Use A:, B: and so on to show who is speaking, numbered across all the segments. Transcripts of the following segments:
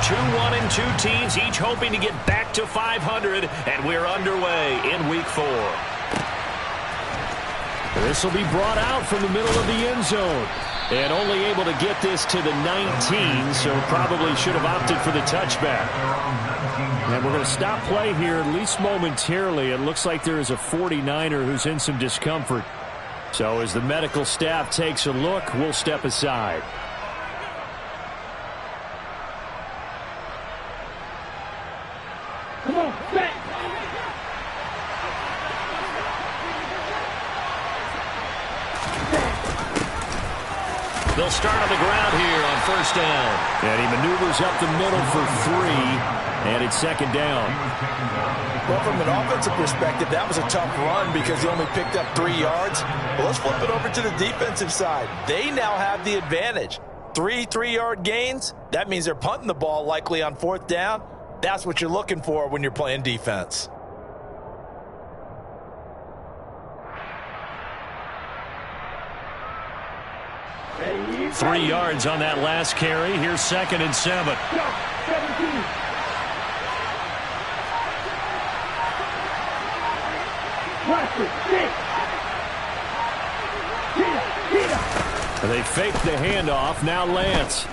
A: 2-1 and 2 teams, each hoping to get back to 500, and we're underway in Week 4.
B: This will be brought out from the middle of the end zone. And only able to get this to the 19, so probably should have opted for the touchback. And we're going to stop play here, at least momentarily. It looks like there is a 49er who's in some discomfort. So as the medical staff takes a look, we'll step aside.
C: Come on, back.
A: They'll start on the ground here on first down.
B: And he maneuvers up the middle for 3, and it's second down.
D: Well, from an offensive perspective, that was a tough run because he only picked up 3 yards. Well, let's flip it over to the defensive side. They now have the advantage. 3 3-yard gains, that means they're punting the ball likely on fourth down. That's what you're looking for when you're playing defense.
C: Ready,
B: 3 yards on that last carry. Here's second and 7.
C: go, 17. Watch it, 6.
B: They fake the handoff. Now Lance.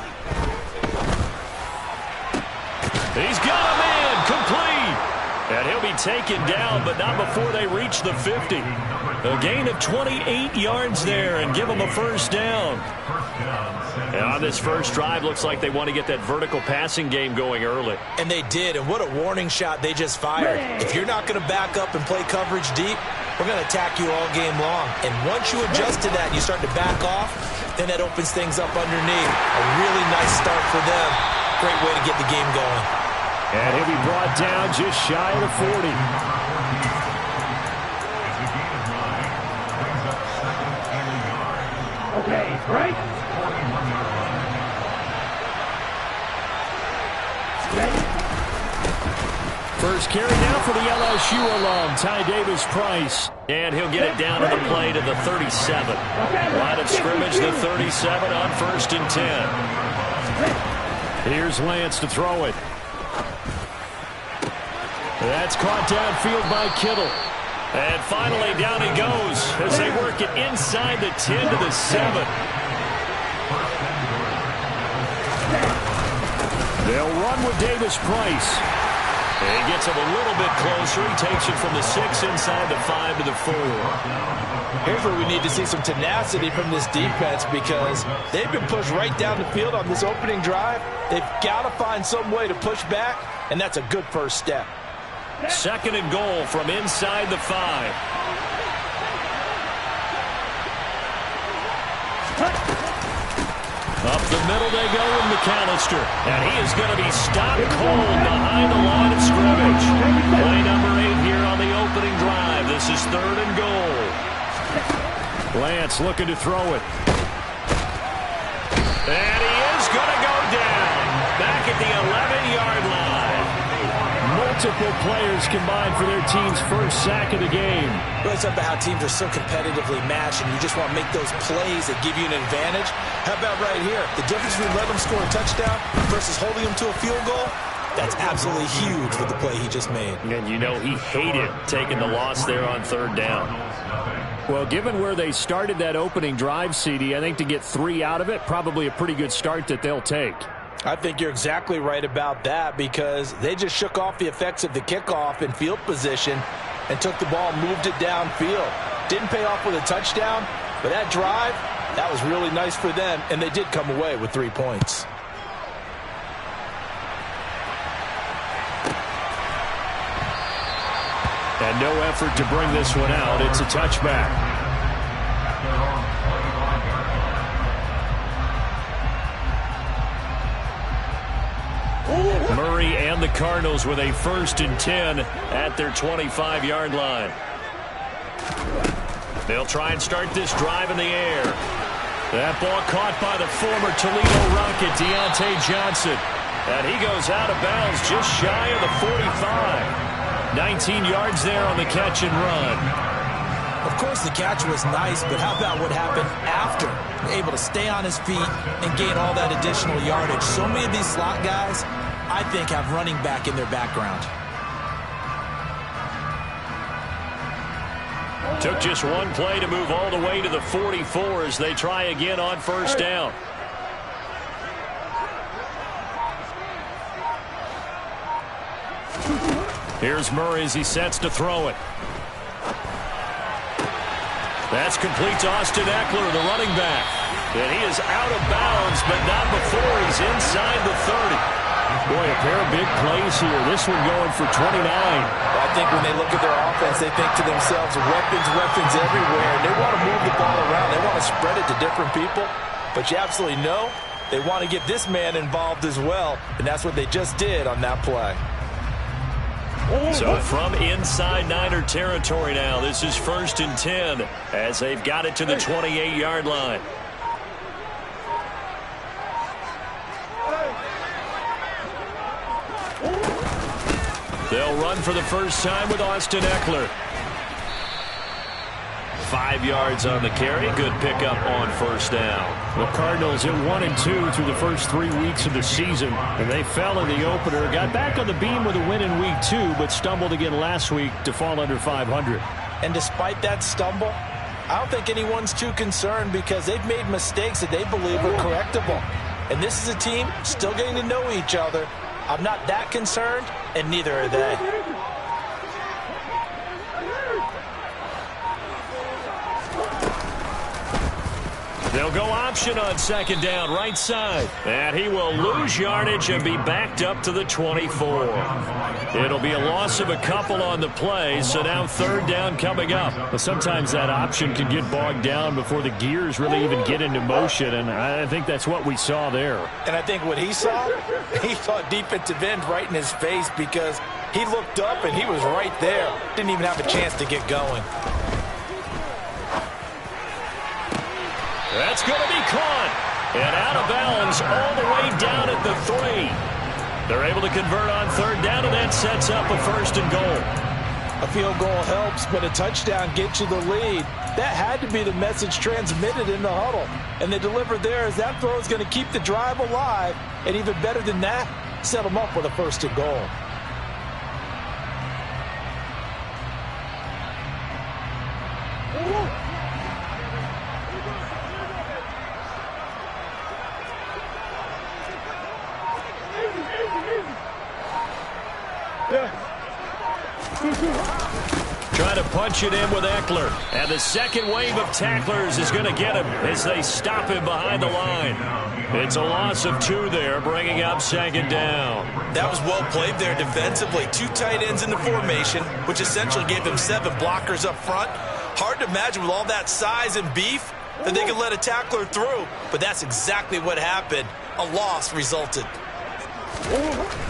B: He's got a man complete. And he'll be taken down, but not before they reach the 50. A gain of 28 yards there and give them a first down. And on this first drive, looks like they want to get that vertical passing game going early.
D: And they did, and what a warning shot they just fired. If you're not going to back up and play coverage deep, we're going to attack you all game long. And once you adjust to that and you start to back off, then that opens things up underneath. A really nice start for them. Great way to get the game going.
B: And he'll be brought down just shy of the 40.
C: Okay, right.
B: First carry now for the LSU alum, Ty Davis-Price. And he'll get it down to the play to the 37. Line of scrimmage, the 37 on first and 10. Here's Lance to throw it. That's caught downfield by Kittle. And finally down he goes as they work it inside the 10 to the 7. They'll run with Davis-Price. He gets him a little bit closer. He takes it from the 6 inside the 5 to the 4.
D: Here's where we need to see some tenacity from this defense because they've been pushed right down the field on this opening drive. They've got to find some way to push back, and that's a good first step.
B: Second and goal from inside the 5. Up the middle they go with McAllister. And he is going to be stopped cold behind the line of scrimmage. Play number 8 here on the opening drive. This is third and goal. Lance looking to throw it. And he is going to go down. Back at the 11-yard line. Multiple players combined for their team's first sack of the game.
D: Really something about how teams are so competitively matched and you just want to make those plays that give you an advantage. How about right here? The difference between letting them score a touchdown versus holding them to a field goal, that's absolutely huge with the play he just made.
B: And you know he hated taking the loss there on third down. Well, given where they started that opening drive, CD, I think to get 3 out of it, probably a pretty good start that they'll take.
D: I think you're exactly right about that because they just shook off the effects of the kickoff in field position and took the ball and moved it downfield. Didn't pay off with a touchdown, but that drive, that was really nice for them, and they did come away with 3 points.
B: And no effort to bring this one out. It's a touchback. Murray and the Cardinals with a first and 10 at their 25-yard line. They'll try and start this drive in the air. That ball caught by the former Toledo Rocket, Deontay Johnson. And he goes out of bounds just shy of the 45. 19 yards there on the catch and run.
D: Of course, the catch was nice, but how about what happened after? Able to stay on his feet and gain all that additional yardage. So many of these slot guys, I think, have running back in their background.
B: Took just one play to move all the way to the 44 as they try again on first down. Here's Murray as he sets to throw it. That's complete to Austin Eckler, the running back. And he is out of bounds, but not before he's inside the 30. Boy, a pair of big plays here. This one going for 29.
D: I think when they look at their offense, they think to themselves, weapons everywhere. And they want to move the ball around. They want to spread it to different people. But you absolutely know they want to get this man involved as well. And that's what they just did on that play.
B: So from inside Niner territory now, this is 1st and 10 as they've got it to the 28-yard line. They'll run for the first time with Austin Eckler. 5 yards on the carry. Good pickup on first down. The Cardinals at 1-2 through the first 3 weeks of the season, and they fell in the opener. Got back on the beam with a win in week 2, but stumbled again last week to fall under 500.
D: And despite that stumble, I don't think anyone's too concerned because they've made mistakes that they believe are correctable. And this is a team still getting to know each other. I'm not that concerned, and neither are they.
B: They'll go option on second down, right side. And he will lose yardage and be backed up to the 24. It'll be a loss of a couple on the play, so now third down coming up. But sometimes that option can get bogged down before the gears really even get into motion, and I think that's what we saw there.
D: And I think what he saw defensive end right in his face because he looked up and he was right there. Didn't even have a chance to get going.
B: That's going to be caught. And out of bounds all the way down at the 3. They're able to convert on third down, and that sets up a 1st and goal.
D: A field goal helps, but a touchdown gets you the lead. That had to be the message transmitted in the huddle. And they delivered there as that throw is going to keep the drive alive. And even better than that, set them up with a 1st and goal.
B: Trying to punch it in with Eckler. And the second wave of tacklers is going to get him as they stop him behind the line. It's a loss of 2 there, bringing up second down.
D: That was well played there defensively. 2 tight ends in the formation, which essentially gave them 7 blockers up front. Hard to imagine with all that size and beef that they could let a tackler through. But that's exactly what happened. A loss resulted.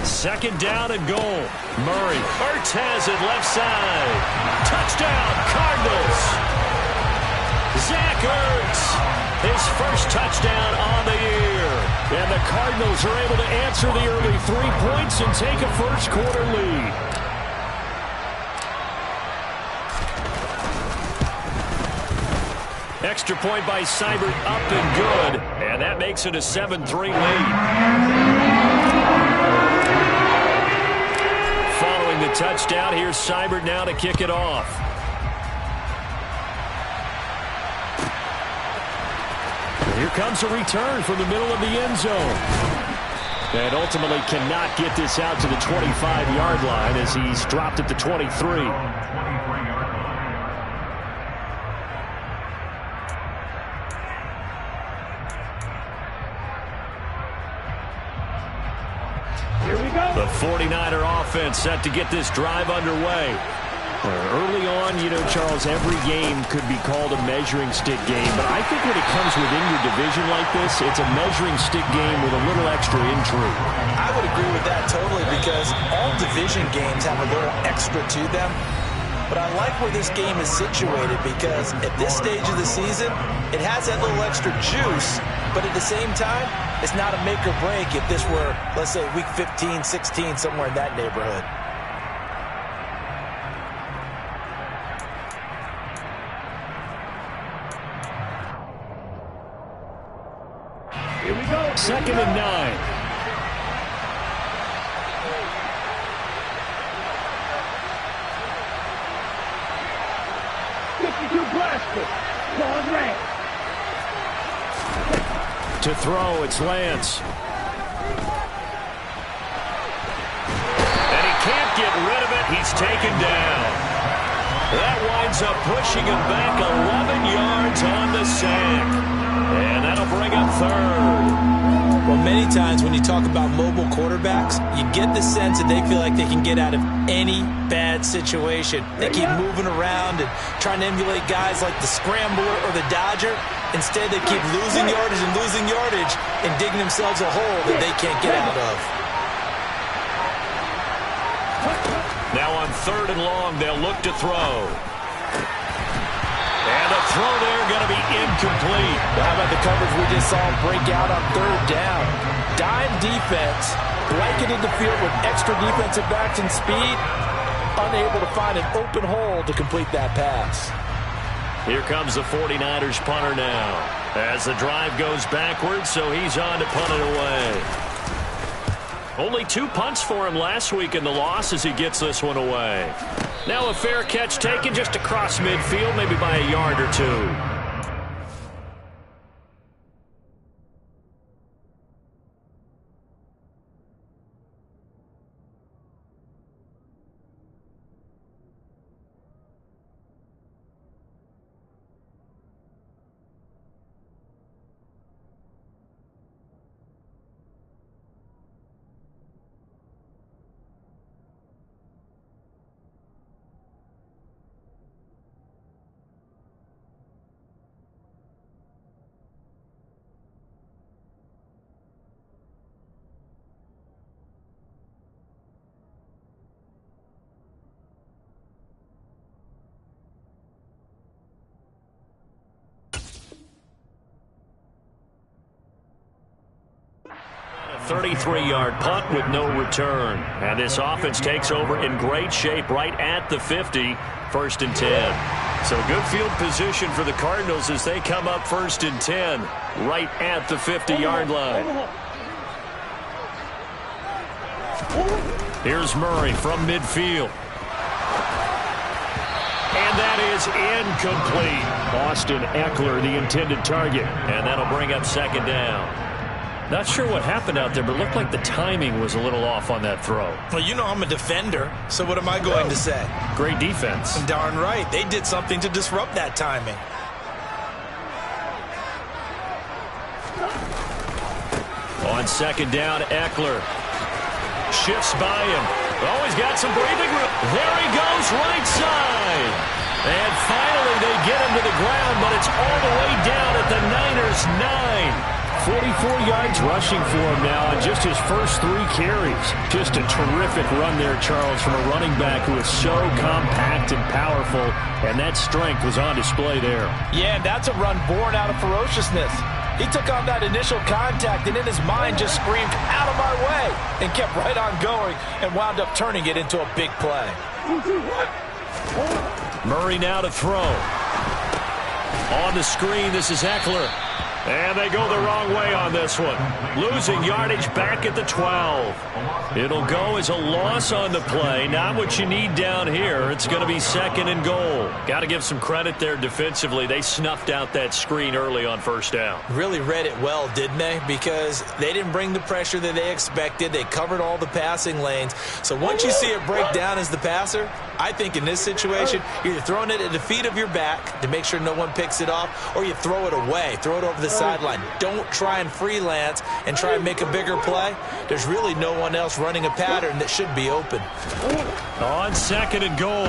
B: Second down and goal. Murray. Ertz has it left side. Touchdown, Cardinals. Zach Ertz. His first touchdown on the year. And the Cardinals are able to answer the early 3 points and take a first quarter lead. Extra point by Seibert up and good. And that makes it a 7-3 lead. Following the touchdown, here's Seibert now to kick it off. Here comes a return from the middle of the end zone. And ultimately cannot get this out to the 25-yard line as he's dropped at the 23. The 49er offense set to get this drive underway. Early on, Charles, every game could be called a measuring stick game, but I think when it comes within your division like this, it's a measuring stick game with a little extra intrigue.
D: I would agree with that totally because all division games have a little extra to them. But I like where this game is situated because at this stage of the season, it has that little extra juice, but at the same time, it's not a make or break if this were, let's say, week 15, 16, somewhere in that neighborhood.
C: Here we go.
B: 2nd and 9.
C: Ball is red.
B: To throw, it's Lance.
A: And he can't get rid of it. He's taken down. That winds up pushing him back 11 yards on the sack. And that'll bring up third.
D: Well, many times when you talk about mobile quarterbacks, you get the sense that they feel like they can get out of any bad situation. They keep moving around and trying to emulate guys like the scrambler or the dodger. Instead, they keep losing yardage and digging themselves a hole that they can't get out of.
A: Now on 3rd and long, they'll look to throw. And the throw there going to be incomplete.
D: How about the coverage we just saw break out on 3rd down? Dime defense, blanketed the field with extra defensive backs and speed, unable to find an open hole to complete that pass.
A: Here comes the 49ers punter now. As the drive goes backwards, so he's on to punt it away. Only 2 punts for him last week in the loss as he gets this one away. Now a fair catch taken just across midfield, maybe by a yard or 2. A 33-yard punt with no return. And this offense takes over in great shape right at the 50, 1st and 10. So good field position for the Cardinals as they come up 1st and 10, right at the 50-yard line. Here's Murray from midfield. And that is incomplete.
B: Austin Eckler, the intended target.
A: And that'll bring up 2nd down. Not sure what happened out there, but it looked like the timing was a little off on that throw.
D: Well, you know I'm a defender, so what am I going to say?
A: Great defense.
D: Darn right. They did something to disrupt that timing.
A: On 2nd down, Eckler shifts by him. Oh, he's got some breathing room. There he goes, right side. And finally they get him to the ground, but it's all the way down at the Niners' 9.
B: 44 yards rushing for him now on just his first 3 carries. Just a terrific run there, Charles, from a running back who is so compact and powerful, and that strength was on display there.
D: Yeah, and that's a run born out of ferociousness. He took on that initial contact and in his mind just screamed, "Out of my way," and kept right on going and wound up turning it into a big play.
A: Murray now to throw. On the screen, this is Eckler. And they go the wrong way on this one. Losing yardage back at the 12. It'll go as a loss on the play. Not what you need down here. It's going to be 2nd and goal. Got to give some credit there defensively. They snuffed out that screen early on 1st down.
D: Really read it well, didn't they? Because they didn't bring the pressure that they expected. They covered all the passing lanes. So once you see it break down as the passer, I think in this situation, you're either throwing it at the feet of your back to make sure no one picks it off, or you throw it away, throw it over the sideline. Don't try and freelance and try and make a bigger play. There's really no one else running a pattern that should be open.
A: On 2nd and goal,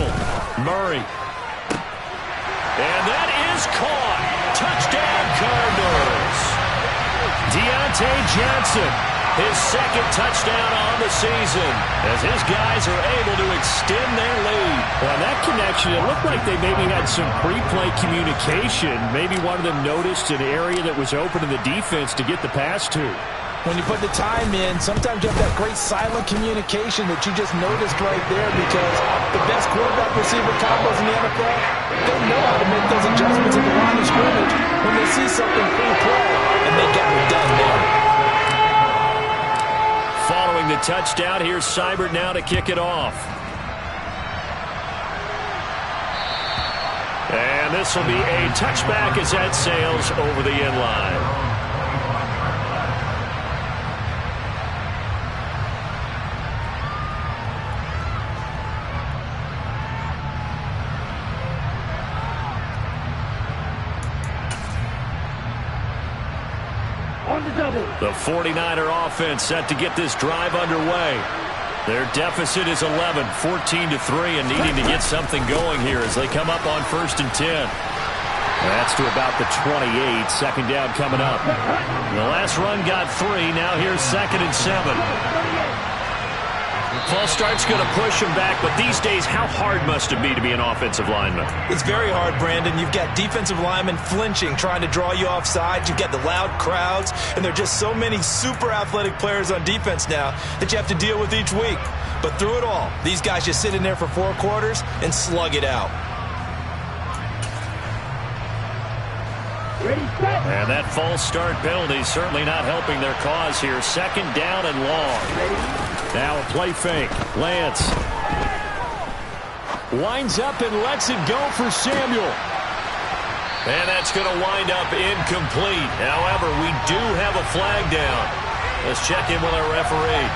A: Murray. And that is caught. Touchdown, Cardinals. Deontay Johnson, his 2nd touchdown on the season as his guys are able to extend their lead.
B: Well, that connection, it looked like they maybe had some pre-play communication. Maybe one of them noticed an area that was open to the defense to get the pass to.
D: When you put the time in, sometimes you have that great silent communication that you just noticed right there, because the best quarterback receiver combos in the NFL, they know how to make those adjustments at the line of scrimmage when they see something pre-play, and they got it done there.
A: Following the touchdown, here's Seibert now to kick it off. And And this will be a touchback as that sails over the end line. The 49er offense set to get this drive underway. Their deficit is 11, 14-3, and needing to get something going here as they come up on 1st and 10. That's to about the 28. Second down coming up. The last run got 3. Now here's 2nd and 7. False start's going to push him back, but these days, how hard must it be to be an offensive lineman?
D: It's very hard, Brandon. You've got defensive linemen flinching, trying to draw you off sides. You've got the loud crowds, and there are just so many super athletic players on defense now that you have to deal with each week. But through it all, these guys just sit in there for 4 quarters and slug it out.
A: And that false start penalty certainly not helping their cause here. 2nd down and long. Now a play fake. Lance winds up and lets it go for Samuel. And that's going to wind up incomplete. However, we do have a flag down. Let's check in with our referee.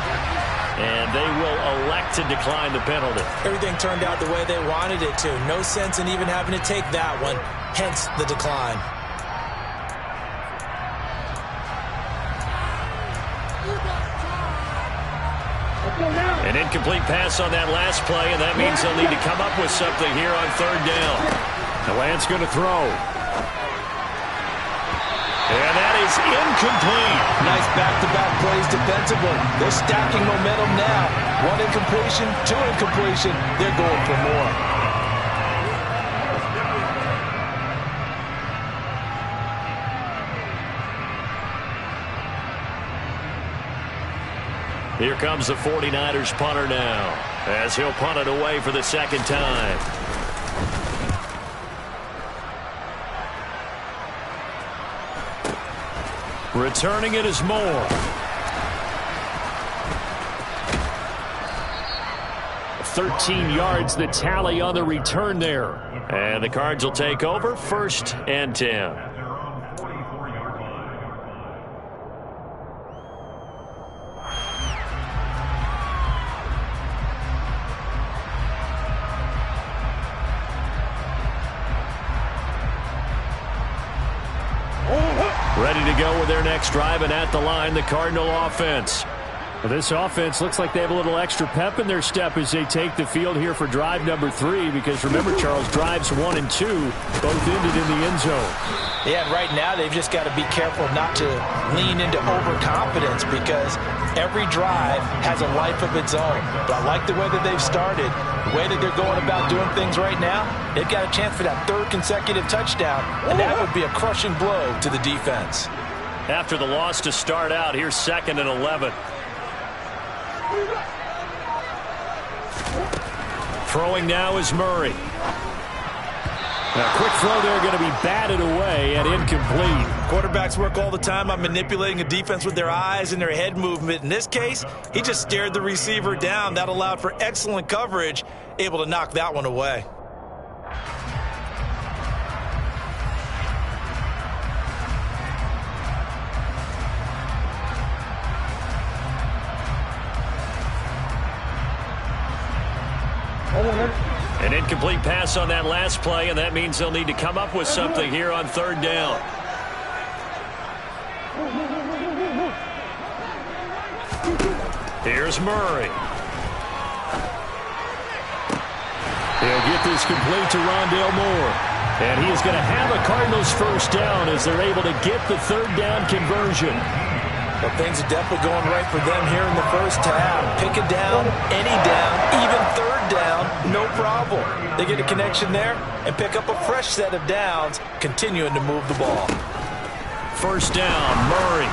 A: And they will elect to decline the penalty.
D: Everything turned out the way they wanted it to. No sense in even having to take that one. Hence the decline.
A: An incomplete pass on that last play, and that means they'll need to come up with something here on 3rd down. The Lance going to throw. And that is incomplete.
D: Nice back-to-back plays defensively. They're stacking momentum now. 1 incompletion, 2 incompletion. They're going for more.
A: Here comes the 49ers punter now, as he'll punt it away for the 2nd time. Returning it is Moore. 13 yards the tally on the return there. And the Cards will take over 1st and 10. Ready to go with their next drive, and at the line, the Cardinal offense. Well, this offense looks like they have a little extra pep in their step as they take the field here for drive number 3, because remember, Charles, drives 1 and 2 both ended in the end zone.
D: Yeah, right now they've just got to be careful not to lean into overconfidence, because every drive has a life of its own. But I like the way that they've started, the way that they're going about doing things right now. They've got a chance for that 3rd consecutive touchdown, and that would be a crushing blow to the defense.
A: After the loss to start out, here's 2nd and 11. Throwing now is Murray. A quick throw there going to be batted away and incomplete.
D: Quarterbacks work all the time on manipulating a defense with their eyes and their head movement. In this case, he just stared the receiver down. That allowed for excellent coverage, able to knock that one away.
A: An incomplete pass on that last play, and that means they'll need to come up with something here on 3rd down. Here's Murray. He'll get this complete to Rondale Moore. And he is going to have a Cardinals 1st down as they're able to get the 3rd down conversion.
D: Well, things are definitely going right for them here in the 1st half. Pick a down, any down, even 3rd down, no problem. They get a connection there and pick up a fresh set of downs, continuing to move the ball.
A: 1st down, Murray.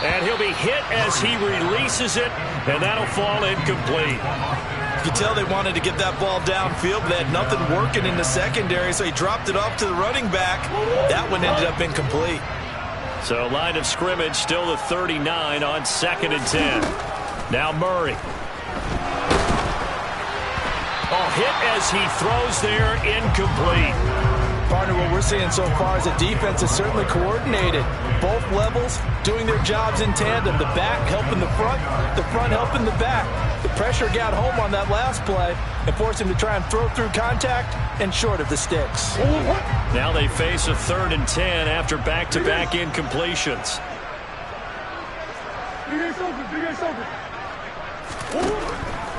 A: And he'll be hit as he releases it, and that'll fall incomplete.
D: You can tell they wanted to get that ball downfield, but they had nothing working in the secondary, so he dropped it off to the running back. That one ended up incomplete.
A: So line of scrimmage still the 39 on 2nd and 10. Now Murray. Oh, hit as he throws there, incomplete.
D: Partner, what we're seeing so far is the defense is certainly coordinated. Both levels doing their jobs in tandem. The back helping the front helping the back. The pressure got home on that last play and forced him to try and throw through contact and short of the sticks.
A: Now they face a 3rd and 10 after back-to-back incompletions.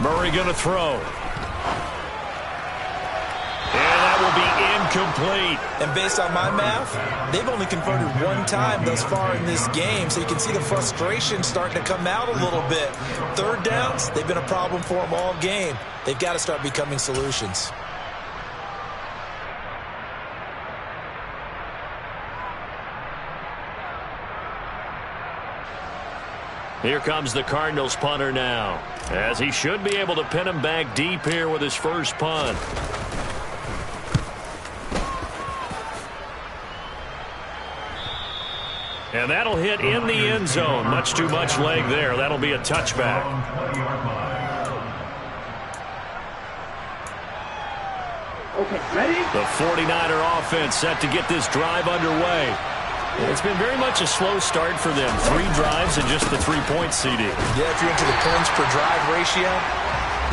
A: Murray going to throw. And that will be incomplete.
D: And based on my math, they've only converted one time thus far in this game, so you can see the frustration starting to come out a little bit. 3rd downs, they've been a problem for them all game. They've got to start becoming solutions.
A: Here comes the Cardinals punter now, as he should be able to pin him back deep here with his first punt. And that'll hit in the end zone. Much too much leg there. That'll be a touchback.
C: Okay, ready?
A: The 49er offense set to get this drive underway. It's been very much a slow start for them. 3 drives and just the 3-point CD.
D: Yeah, if you're into the points per drive ratio,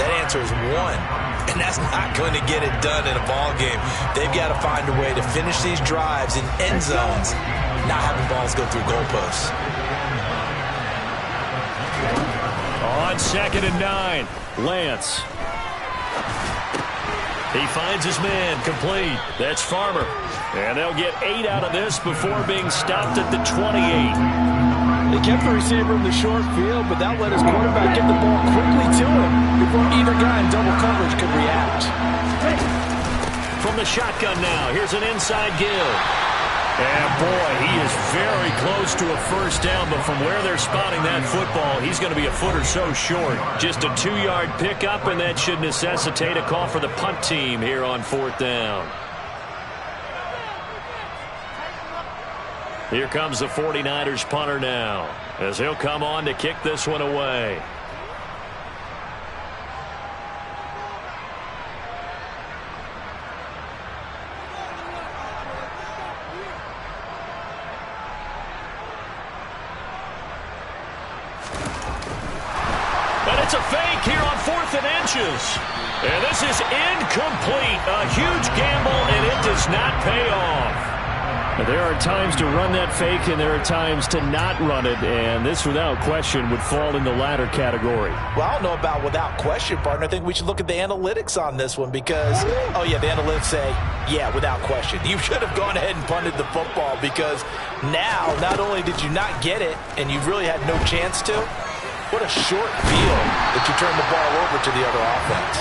D: that answer is 1. And that's not going to get it done in a ball game. They've got to find a way to finish these drives in end zones, not having balls go through goalposts.
A: On 2nd and 9, Lance. He finds his man, complete. That's Farmer. And they'll get 8 out of this before being stopped at the 28.
D: They kept the receiver in the short field, but that let his quarterback get the ball quickly to him before either guy in double coverage could react.
A: From the shotgun now, here's an inside give. And boy, he is very close to a first down, but from where they're spotting that football, he's going to be a foot or so short. Just a 2-yard pickup, and that should necessitate a call for the punt team here on 4th down. Here comes the 49ers punter now, as he'll come on to kick this one away. And it's a fake here on 4th and inches. And this is incomplete. A huge gamble, and it does not pay off.
B: There are times to run that fake, and there are times to not run it, and this, without question, would fall in the latter category.
D: Well, I don't know about without question, partner. I think we should look at the analytics on this one because, oh, yeah, the analytics say, yeah, without question. You should have gone ahead and punted the football because now, not only did you not get it, and you really had no chance to, what a short field that you turned the ball over to the other offense.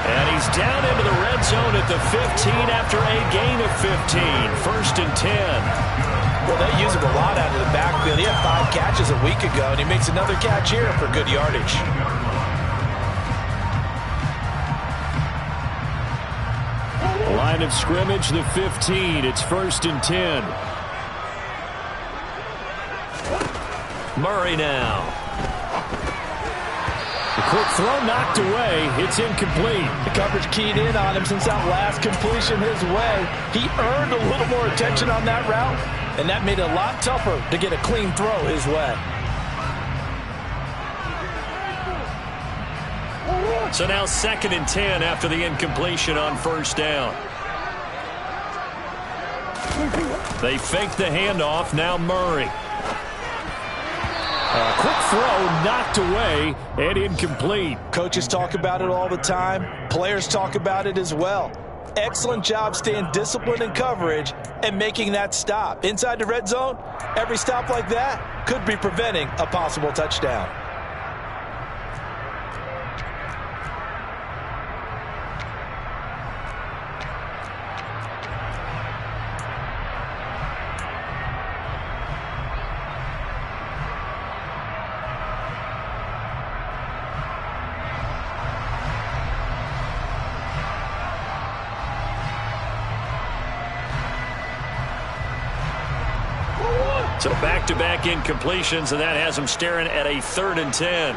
A: And he's down into the red zone at the 15 after a gain of 15. 1st and 10.
D: Well, they use him a lot out of the backfield. He had 5 catches a week ago, and he makes another catch here for good yardage.
B: Line of scrimmage, the 15. It's 1st and 10.
A: Murray now.
B: The quick throw knocked away. It's incomplete.
D: The coverage keyed in on him since that last completion his way. He earned a little more attention on that route, and that made it a lot tougher to get a clean throw his way.
A: So now 2nd and 10 after the incompletion on 1st down. They fake the handoff. Now Murray.
B: A quick throw knocked away and incomplete.
D: Coaches talk about it all the time. Players talk about it as well. Excellent job staying disciplined in coverage and making that stop. Inside the red zone, every stop like that could be preventing a possible touchdown.
A: So back-to-back incompletions, and that has him staring at a 3rd and 10.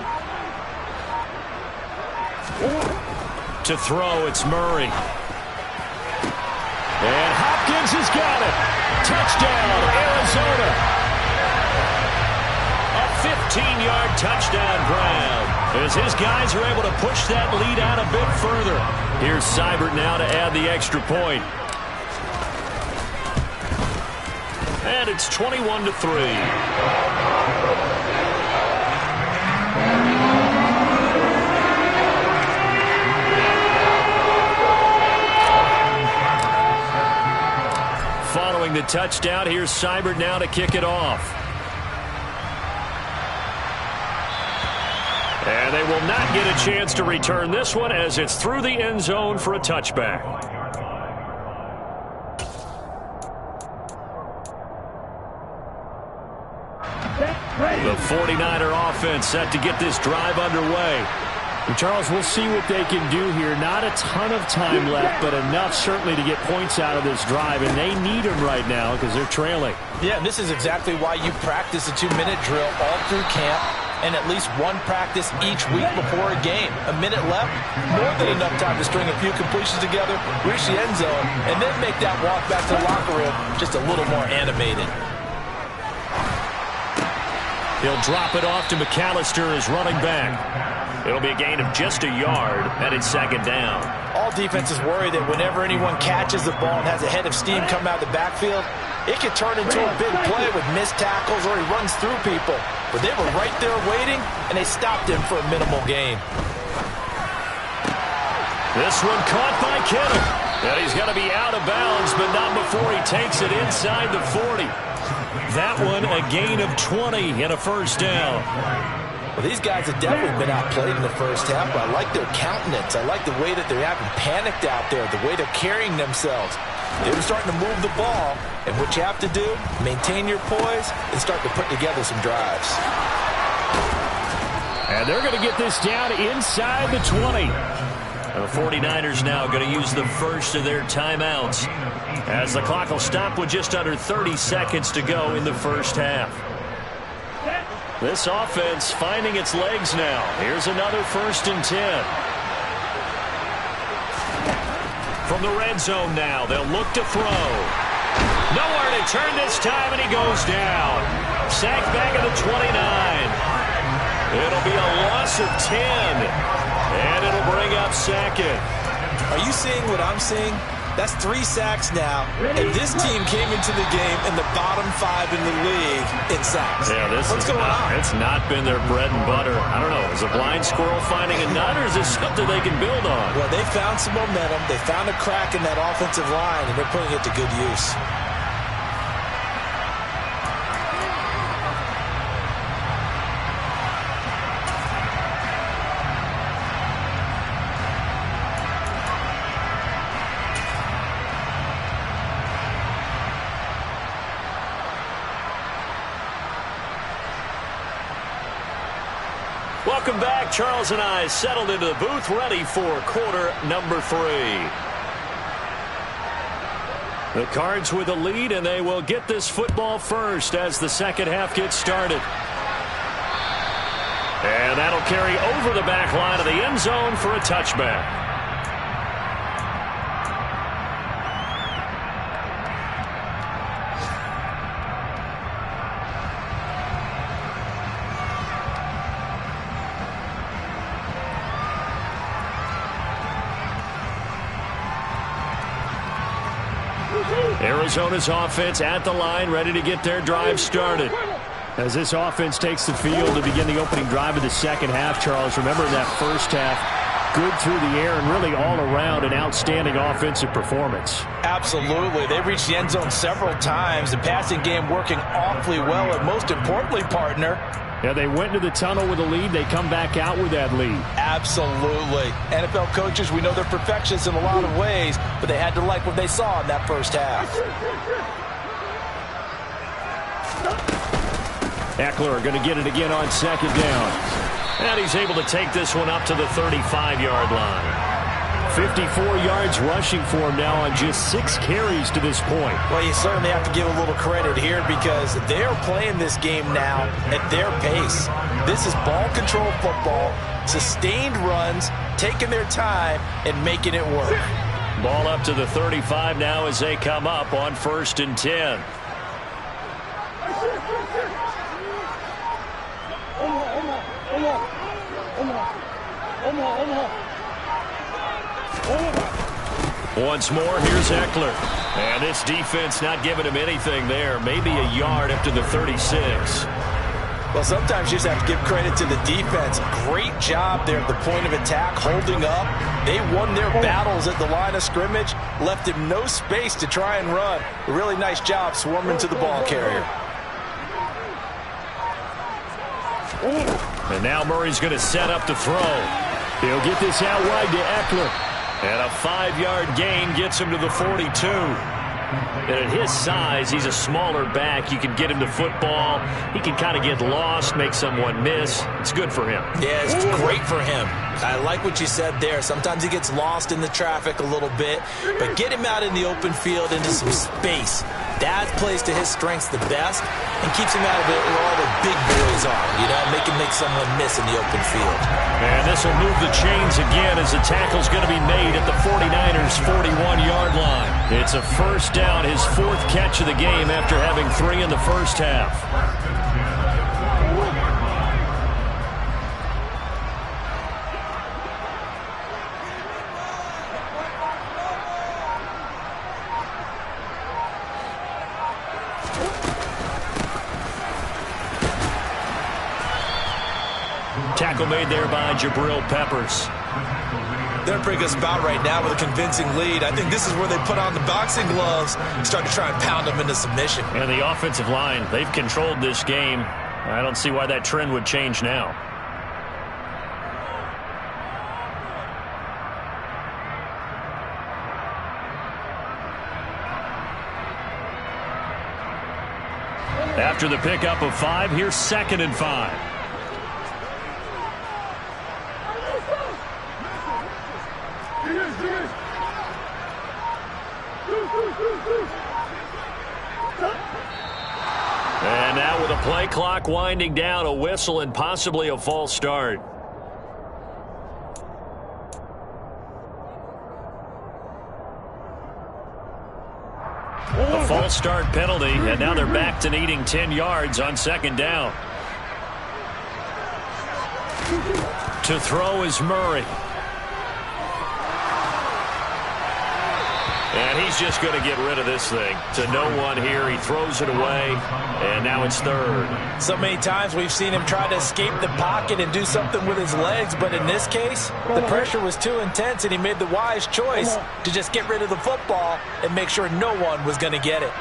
A: To throw, it's Murray.
B: And Hopkins has got it. Touchdown, Arizona.
A: A 15-yard touchdown grab as his guys are able to push that lead out a bit further.
B: Here's Seibert now to add the extra point.
A: And it's 21-3.
B: Following the touchdown, here's Seibert now to kick it off.
A: And they will not get a chance to return this one as it's through the end zone for a touchback. The 49er offense set to get this drive underway.
B: And Charles, we'll see what they can do here. Not a ton of time left, but enough certainly to get points out of this drive, and they need them right now because they're trailing.
D: Yeah, and this is exactly why you practice a 2-minute drill all through camp and at least one practice each week before a game. A minute left, more than enough time to string a few completions together, reach the end zone, and then make that walk back to the locker room just a little more animated.
A: He'll drop it off to McAllister as running back. It'll be a gain of just a yard, and it's second down.
D: All defenses worry that whenever anyone catches the ball and has a head of steam come out of the backfield, it could turn into a big play with missed tackles or he runs through people. But they were right there waiting, and they stopped him for a minimal gain.
A: This one caught by Kittle. And he's going to be out of bounds, but not before he takes it inside the 40. That one a gain of 20 and a first down.
D: Well, these guys have definitely been outplayed in the first half, but I like their countenance. I like the way that they're having panicked out there, the way they're carrying themselves. They were starting to move the ball, and what you have to do, maintain your poise and start to put together some drives.
B: And they're going to get this down inside the 20.
A: The 49ers now going to use the first of their timeouts as the clock will stop with just under 30 seconds to go in the first half. This offense finding its legs now. Here's another 1st and 10. From the red zone now, they'll look to throw. Nowhere to turn this time, and he goes down. Sacked back at the 29. It'll be a loss of 10, and it'll bring up second.
D: Are you seeing what I'm seeing? That's 3 sacks now, and this team came into the game in the bottom 5 in the league in sacks.
A: Yeah,
D: What's going on?
A: It's not been their bread and butter. I don't know. Is a blind squirrel finding a nut, or is this something they can build on?
D: Well, they found some momentum. They found a crack in that offensive line, and they're putting it to good use.
A: Welcome back. Charles and I settled into the booth, ready for quarter number 3. The Cards with a lead, and they will get this football first as the second half gets started. And that'll carry over the back line of the end zone for a touchback. Arizona's offense at the line, ready to get their drive started.
B: As this offense takes the field to begin the opening drive of the second half, Charles, remember in that first half, good through the air and really all around an outstanding offensive performance.
D: Absolutely. They reached the end zone several times. The passing game working awfully well, and most importantly, partner,
B: yeah, they went to the tunnel with a lead. They come back out with that lead.
D: Absolutely. NFL coaches, we know they're perfectionists in a lot of ways, but they had to like what they saw in that first half.
B: Eckler going to get it again on second down.
A: And he's able to take this one up to the 35-yard line.
B: 54 yards rushing for him now on just 6 carries to this point.
D: Well, you certainly have to give a little credit here because they're playing this game now at their pace. This is ball control football, sustained runs, taking their time, and making it work.
A: Ball up to the 35 now as they come up on 1st and 10. Once more, here's Eckler. And this defense not giving him anything there. Maybe a yard up to the 36.
D: Well, sometimes you just have to give credit to the defense. Great job there at the point of attack, holding up. They won their battles at the line of scrimmage, left him no space to try and run. A really nice job swarming to the ball carrier.
A: And now Murray's going to set up to throw. He'll get this out wide to Eckler. And a 5-yard gain gets him to the 42. And at his size, he's a smaller back. You can get him to football. He can kind of get lost, make someone miss. It's good for him.
D: Yeah, it's great for him. I like what you said there. Sometimes he gets lost in the traffic a little bit, but get him out in the open field into some space. That plays to his strengths the best and keeps him out of it where all the big boys are. You know, make someone miss in the open field.
A: And this will move the chains again as the tackle's going to be made at the 49ers' 41-yard line. It's a first down, his 4th catch of the game after having 3 in the first half. Tackle made there by Jabril Peppers.
D: They're in a pretty good spot right now with a convincing lead. I think this is where they put on the boxing gloves and start to try and pound them into submission.
A: And the offensive line, they've controlled this game. I don't see why that trend would change now. After the pickup of 5, here's 2nd and 5. And now with a play clock winding down, a whistle and possibly a false start. A false start penalty, and now they're back to needing 10 yards on 2nd down. To throw is Murray. And he's just going to get rid of this thing. To no one here. He throws it away, and now it's 3rd.
D: So many times we've seen him try to escape the pocket and do something with his legs, but in this case, the pressure was too intense, and he made the wise choice to just get rid of the football and make sure no one was going to get it.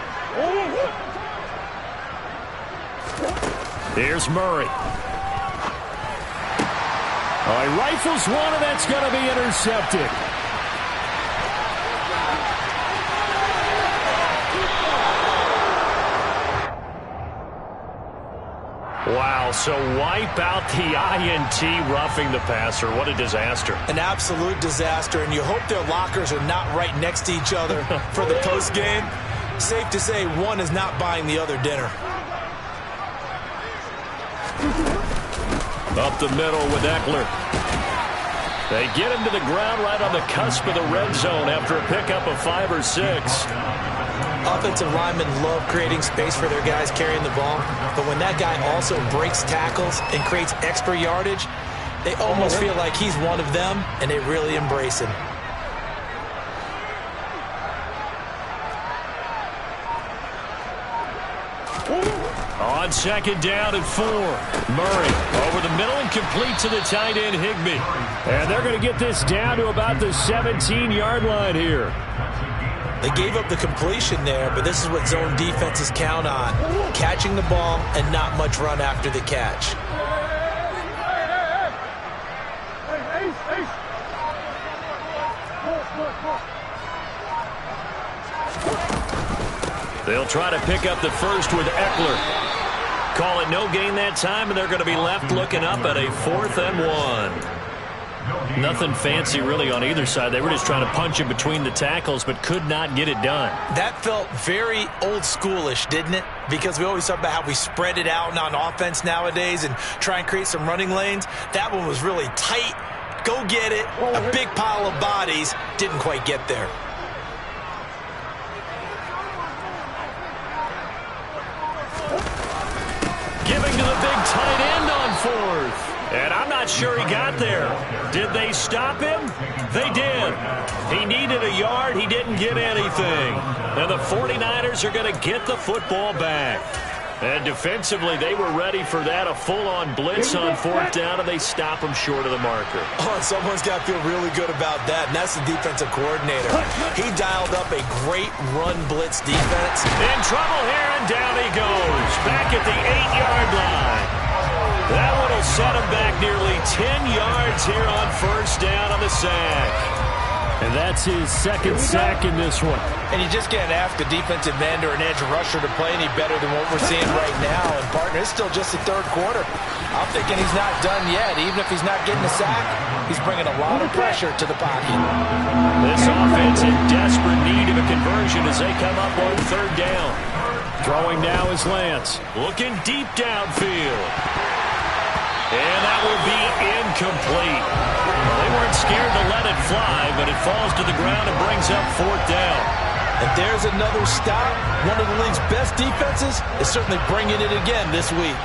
A: Here's Murray.
B: Oh, he rifles one, and that's going to be intercepted.
A: Wow, so wipe out the INT roughing the passer. What a disaster.
D: An absolute disaster, and you hope their lockers are not right next to each other for the postgame. Safe to say one is not buying the other dinner.
A: Up the middle with Eckler. They get him to the ground right on the cusp of the red zone after a pickup of 5 or 6.
D: Offensive linemen love creating space for their guys carrying the ball, but when that guy also breaks tackles and creates extra yardage, they almost feel like he's one of them, and they really embrace him.
A: On 2nd down and 4. Murray over the middle and complete to the tight end Higbee.
B: And they're going to get this down to about the 17-yard line here.
D: They gave up the completion there, but this is what zone defenses count on. Catching the ball and not much run after the catch.
A: They'll try to pick up the first with Eckler. Call it no gain that time, and they're going to be left looking up at a 4th and 1. Nothing fancy really on either side. They were just trying to punch in between the tackles, but could not get it done.
D: That felt very old schoolish, didn't it? Because we always talk about how we spread it out on offense nowadays and try and create some running lanes. That one was really tight. Go get it. A big pile of bodies. Didn't quite get there.
A: tight end on fourth. And I'm not sure he got there. Did they stop him? They did. He needed a yard. He didn't get anything. And the 49ers are going to get the football back. And defensively, they were ready for that, a full-on blitz on fourth down, and they stop him short of the marker.
D: Oh, and someone's got to feel really good about that, and that's the defensive coordinator. He dialed up a great run blitz defense.
A: In trouble here, and down he goes. Back at the 8-yard line. That one will set him back nearly 10 yards here on first down on the sack.
B: And that's his second sack in this one.
D: And you just can't ask a defensive end or an edge rusher to play any better than what we're seeing right now. And, partner, it's still just the third quarter. I'm thinking he's not done yet. Even if he's not getting a sack, he's bringing a lot of pressure to the pocket.
A: This offense in desperate need of a conversion as they come up on third down.
B: Throwing now is Lance.
A: Looking deep downfield. And that will be incomplete. They weren't scared to let it fly, but it falls to the ground and brings up fourth down.
D: And there's another stop. One of the league's best defenses is certainly bringing it again this week.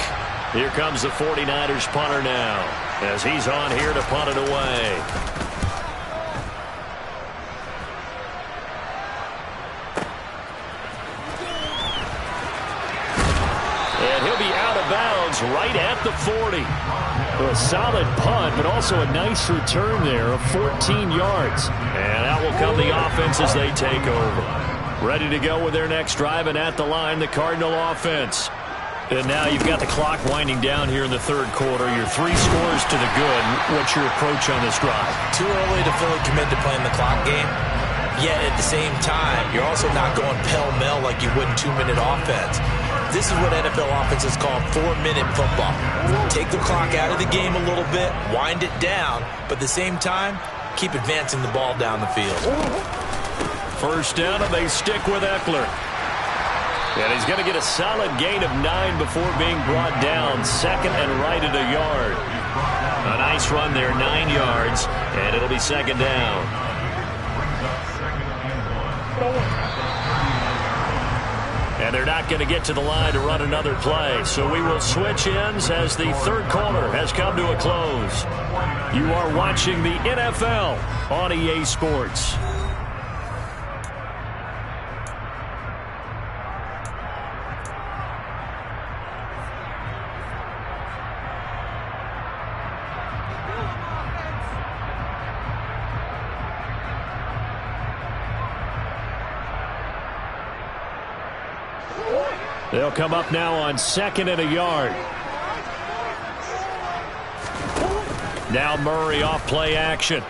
A: Here comes the 49ers punter now, as he's on here to punt it away. And he'll be out of bounds right at the 40.
B: A solid punt, but also a nice return there of 14 yards.
A: And out will come the offense as they take over. Ready to go with their next drive, and at the line, the Cardinal offense. And now you've got the clock winding down here in the third quarter. You're 3 scores to the good. What's your approach on this drive?
D: Too early to fully commit to playing the clock game. Yet at the same time, you're also not going pell-mell like you would in 2-minute offense. This is what NFL offenses call 4-minute football. Take the clock out of the game a little bit, wind it down, but at the same time, keep advancing the ball down the field.
A: First down, and they stick with Eckler. And he's going to get a solid gain of 9 before being brought down. Second and right at a yard. A nice run there, 9 yards, and it'll be second down. And they're not going to get to the line to run another play. So we will switch ends as the third quarter has come to a close. You are watching the NFL on EA Sports. They'll come up now on second and a yard. Now Murray off play action.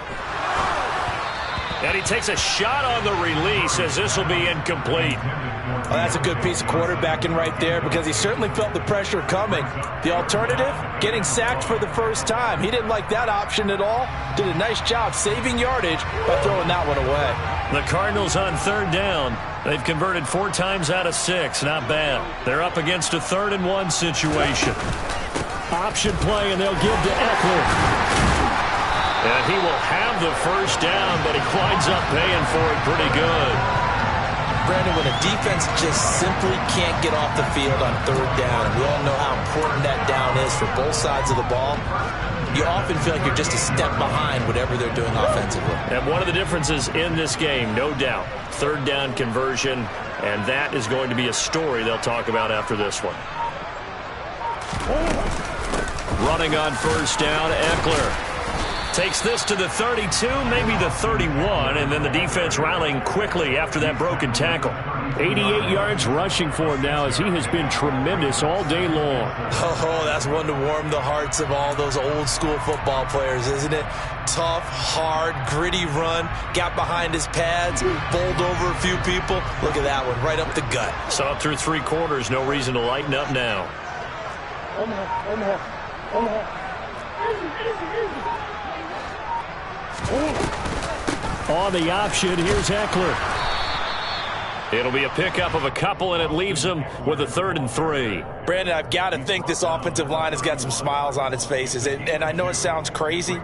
A: And he takes a shot on the release as this will be incomplete.
D: Well, that's a good piece of quarterbacking right there because he certainly felt the pressure coming. The alternative, getting sacked for the first time. He didn't like that option at all. Did a nice job saving yardage by throwing that one away.
A: The Cardinals on third down. They've converted 4 times out of 6. Not bad. They're up against a 3rd and 1 situation.
B: Option play, and they'll give to Eckler.
A: And he will have the first down, but he winds up paying for it pretty good.
D: Brandon, when a defense just simply can't get off the field on third down, and we all know how important that down is for both sides of the ball, you often feel like you're just a step behind whatever they're doing offensively.
A: And one of the differences in this game, no doubt, third down conversion, and that is going to be a story they'll talk about after this one. Running on first down, Eckler. Takes this to the 32, maybe the 31, and then the defense rallying quickly after that broken tackle.
B: 88 yards rushing for him now as he has been tremendous all day long.
D: Oh, that's one to warm the hearts of all those old school football players, isn't it? Tough, hard, gritty run, got behind his pads, bowled over a few people. Look at that one, right up the gut.
A: Saw it through 3 quarters, no reason to lighten up now.
B: On the option, here's Eckler.
A: It'll be a pickup of a couple, and it leaves them with a 3rd and 3.
D: Brandon, I've got to think this offensive line has got some smiles on its faces. And I know it sounds crazy,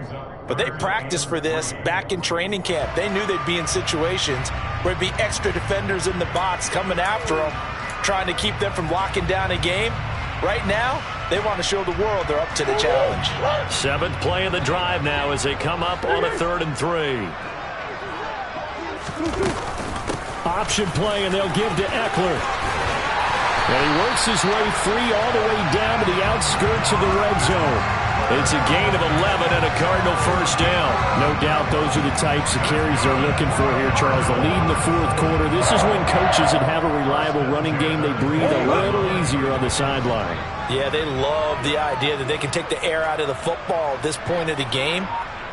D: but they practiced for this back in training camp. They knew they'd be in situations where there'd be extra defenders in the box coming after them, trying to keep them from locking down a game. Right now, They want to show the world they're up to the challenge.
A: 7th play of the drive now as they come up on a 3rd and 3.
B: Option play, and they'll give to Eckler. And he works his way free all the way down to the outskirts of the red zone.
A: It's a gain of 11 and a Cardinal first down.
B: No doubt those are the types of carries they're looking for here, Charles. The lead in the 4th quarter. This is when coaches that have a reliable running game, they breathe a little easier on the sideline.
D: Yeah, they love the idea that they can take the air out of the football at this point of the game.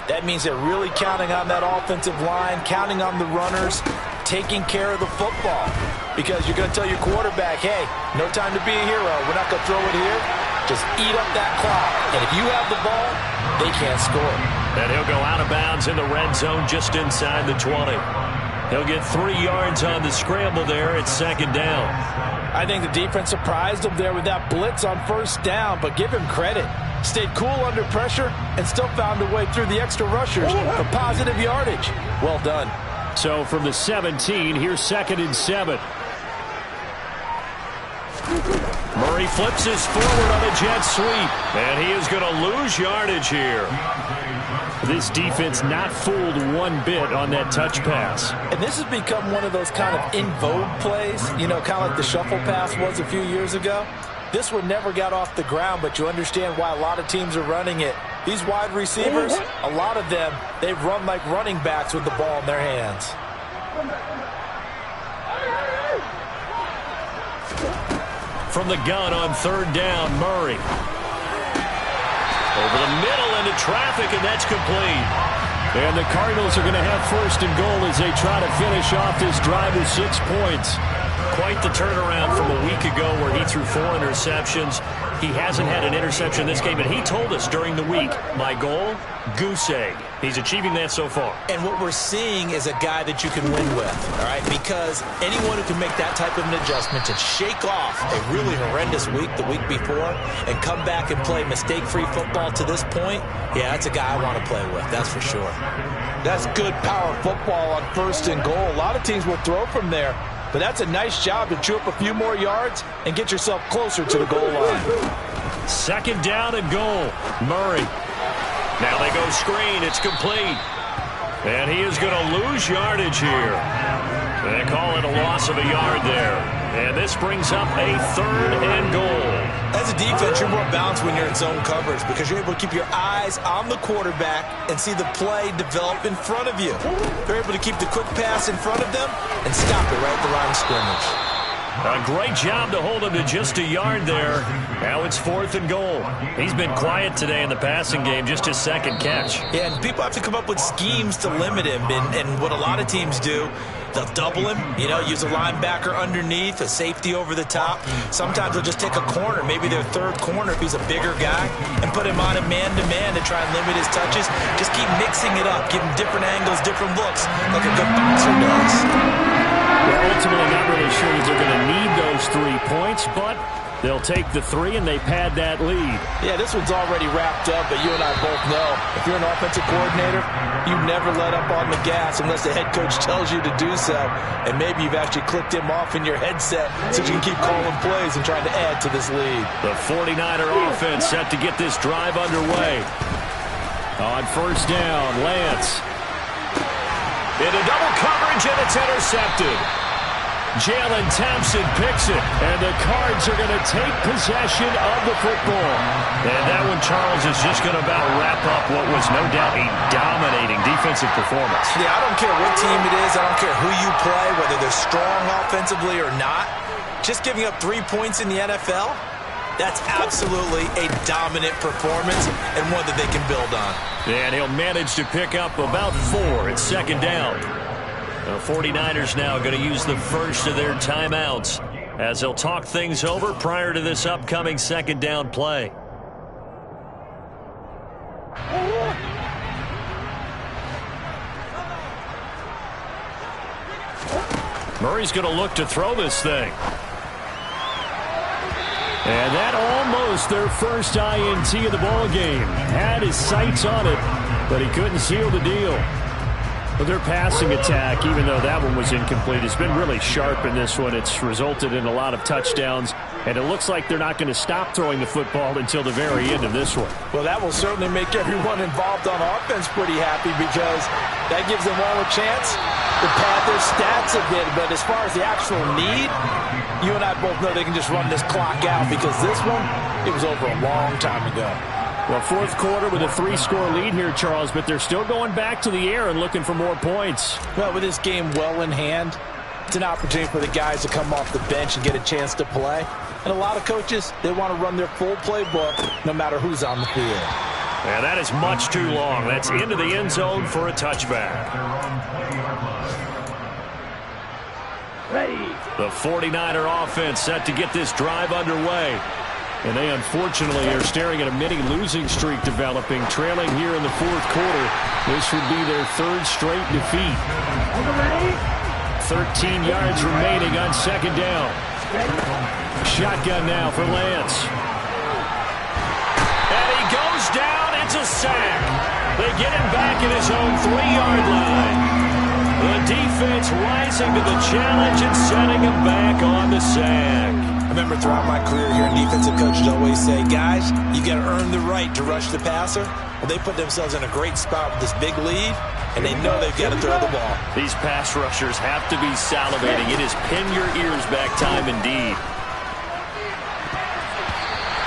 D: That means they're really counting on that offensive line, counting on the runners, taking care of the football. Because you're going to tell your quarterback, hey, no time to be a hero. We're not going to throw it here. Just eat up that clock. And if you have the ball, they can't score.
A: And he'll go out of bounds in the red zone just inside the 20. He'll get 3 yards on the scramble there at 2nd down.
D: I think the defense surprised him there with that blitz on 1st down, but give him credit. Stayed cool under pressure and still found a way through the extra rushers for positive yardage. Well done.
B: So from the 17, here's 2nd and 7.
A: Murray flips his forward on a jet sweep, and he is going to lose yardage here.
B: This defense not fooled one bit on that touch pass.
D: And this has become one of those kind of in vogue plays, you know, kind of like the shuffle pass was a few years ago. This one never got off the ground, but you understand why a lot of teams are running it. These wide receivers, a lot of them, they run like running backs with the ball in their hands.
A: From the gun on 3rd down, Murray. Over the middle into traffic, and that's complete.
B: And the Cardinals are going to have 1st and goal as they try to finish off this drive with 6 points.
A: Quite the turnaround from a week ago where he threw 4 interceptions. He hasn't had an interception this game, and he told us during the week, my goal, goose egg. He's achieving that so far.
E: And what we're seeing is a guy that you can win with, all right? Because anyone who can make that type of an adjustment to shake off a really horrendous week the week before and come back and play mistake-free football to this point, yeah, that's a guy I want to play with, that's for sure.
D: That's good power football on 1st and goal. A lot of teams will throw from there. But that's a nice job to chew up a few more yards and get yourself closer to the goal line.
A: 2nd down and goal. Murray. Now they go screen. It's complete. And he is going to lose yardage here. They call it a loss of a yard there. And this brings up a 3rd and goal.
E: As a defense, you're more balanced when you're in zone coverage because you're able to keep your eyes on the quarterback and see the play develop in front of you. You're able to keep the quick pass in front of them and stop it right at the line of scrimmage.
A: A great job to hold him to just a yard there. Now it's 4th and goal. He's been quiet today in the passing game, just his 2nd catch.
E: Yeah, and people have to come up with schemes to limit him. And what a lot of teams do, they'll double him, you know, use a linebacker underneath, a safety over the top. Sometimes they'll just take a corner, maybe their 3rd corner if he's a bigger guy, and put him on a man-to-man to try and limit his touches. Just keep mixing it up, give him different angles, different looks, like a good boxer does.
B: Well, ultimately not really sure that they're going to need those 3 points, but they'll take the 3 and they pad that lead.
D: Yeah, this one's already wrapped up, but you and I both know if you're an offensive coordinator, you never let up on the gas unless the head coach tells you to do so. And maybe you've actually clicked him off in your headset so you can keep calling plays and trying to add to this lead.
A: The 49er offense set to get this drive underway.
B: On 1st down, Lance.
A: Into double coverage, and it's intercepted. Jalen Thompson picks it, and the Cards are going to take possession of the football. And that one, Charles, is just going to about wrap up what was no doubt a dominating defensive performance.
E: Yeah, I don't care what team it is. I don't care who you play, whether they're strong offensively or not. Just giving up 3 points in the NFL, that's absolutely a dominant performance and one that they can build on.
A: And he'll manage to pick up about 4 at 2nd down. The 49ers now going to use the first of their timeouts as they'll talk things over prior to this upcoming 2nd down play. Murray's going to look to throw this thing.
B: And that almost their first INT of the ball game. Had his sights on it, but he couldn't seal the deal. Well, their passing attack, even though that one was incomplete, has been really sharp in this one. It's resulted in a lot of touchdowns, and it looks like they're not going to stop throwing the football until the very end of this one.
D: Well, that will certainly make everyone involved on offense pretty happy because that gives them all a chance to pad their stats a bit. But as far as the actual need, you and I both know they can just run this clock out because this one, it was over a long time ago.
B: Well, fourth quarter with a 3-score lead here, Charles, but they're still going back to the air and looking for more points.
D: Well, with this game well in hand, it's an opportunity for the guys to come off the bench and get a chance to play. And a lot of coaches, they want to run their full playbook no matter who's on the field.
A: And that is much too long. That's into the end zone for a touchback.
C: Ready.
A: The 49er offense set to get this drive underway.
B: And they unfortunately are staring at a mini losing streak developing, trailing here in the fourth quarter. This would be their third straight defeat. 13 yards remaining on second down. Shotgun now for Lance.
A: And he goes down. It's a sack. They get him back at his own 3-yard line. The defense rising to the challenge and setting him back on the sack.
E: I remember throughout my career here, defensive coaches always say, guys, you got to earn the right to rush the passer. Well, they put themselves in a great spot with this big lead, and they know they've got to throw the ball.
A: These pass rushers have to be salivating. It is pin your ears back time indeed.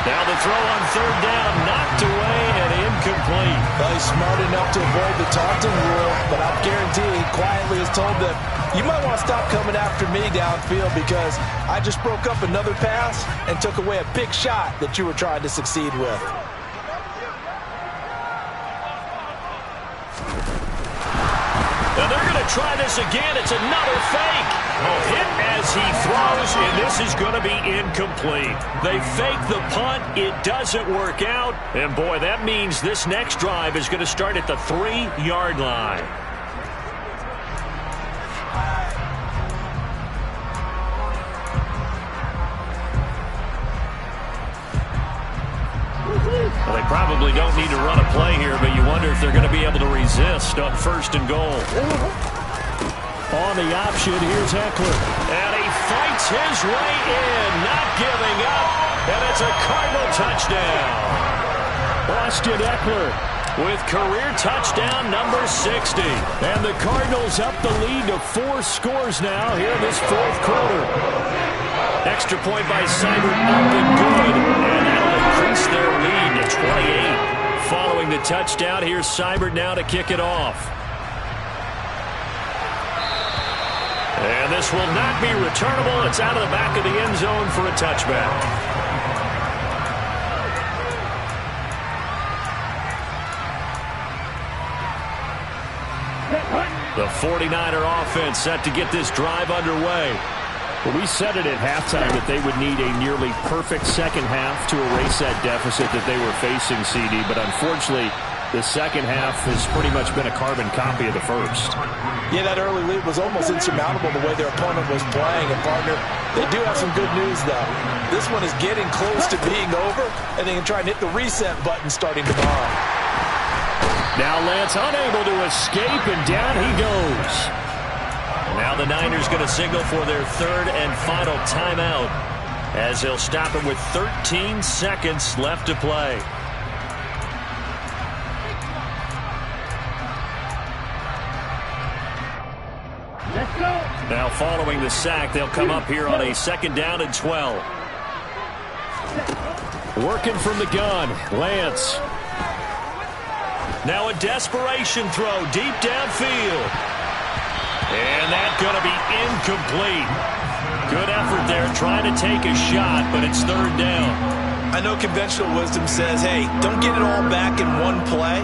A: Now the throw on third down, knocked away and incomplete.
D: Well, he's smart enough to avoid the taunting rule, but I'll guarantee he quietly has told them, you might want to stop coming after me downfield because I just broke up another pass and took away a big shot that you were trying to succeed with.
A: Now they're going to try this again. It's another fake. Hit as he throws, and this is going to be incomplete. They fake the punt. It doesn't work out. And, boy, that means this next drive is going to start at the 3-yard line. Well, they probably don't need to run a play here, but you wonder if they're going to be able to resist on first and goal.
B: On the option, here's Eckler.
A: And he fights his way in, not giving up. And it's a Cardinal touchdown.
B: Austin Eckler
A: with career touchdown number 60.
B: And the Cardinals up the lead to 4 scores now here in this fourth quarter.
A: Extra point by Seibert up and good. And that'll increase their lead to 28. Following the touchdown, here's Seibert now to kick it off. And this will not be returnable. It's out of the back of the end zone for a touchback. The 49er offense set to get this drive underway.
B: Well, we said it at halftime that they would need a nearly perfect second half to erase that deficit that they were facing, CD. But unfortunately, the second half has pretty much been a carbon copy of the first.
D: Yeah, that early lead was almost insurmountable the way their opponent was playing. And, partner, they do have some good news, though. This one is getting close to being over, and they can try and hit the reset button starting tomorrow.
B: Now Lance unable to escape, and down he goes.
A: Now the Niners going to signal for their third and final timeout as they'll stop him with 13 seconds left to play.
C: Let's go.
A: Now following the sack, they'll come up here on a second down and 12.
B: Working from the gun, Lance.
A: Now a desperation throw deep downfield. And that's going to be incomplete. Good effort there trying to take a shot, but it's third down.
E: I know conventional wisdom says, hey, don't get it all back in one play.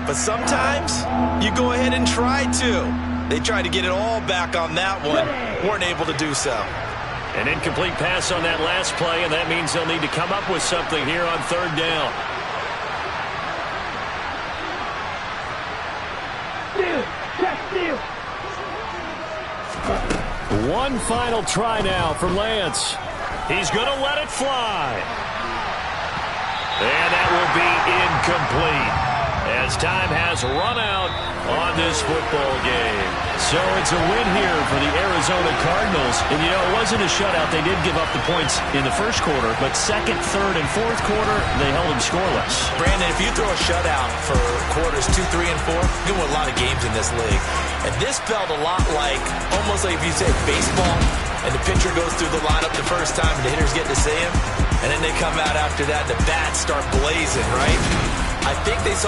E: But sometimes you go ahead and try to. They tried to get it all back on that one. Weren't able to do so.
A: An incomplete pass on that last play, and that means they'll need to come up with something here on third down.
C: Steal.
B: One final try now for Lance.
A: He's going to let it fly. And that will be incomplete as as time has run out on this football game.
B: So it's a win here for the Arizona Cardinals. And, you know, it wasn't a shutout. They did give up the points in the first quarter, but second, third, and fourth quarter, they held them scoreless.
E: Brandon, if you throw a shutout for quarters 2, 3, and 4, you win a lot of games in this league. And this felt a lot like, almost like if you say baseball, and the pitcher goes through the lineup the first time and the hitters get to see him, and then they come out after that, the bats start blazing, right? I think they saw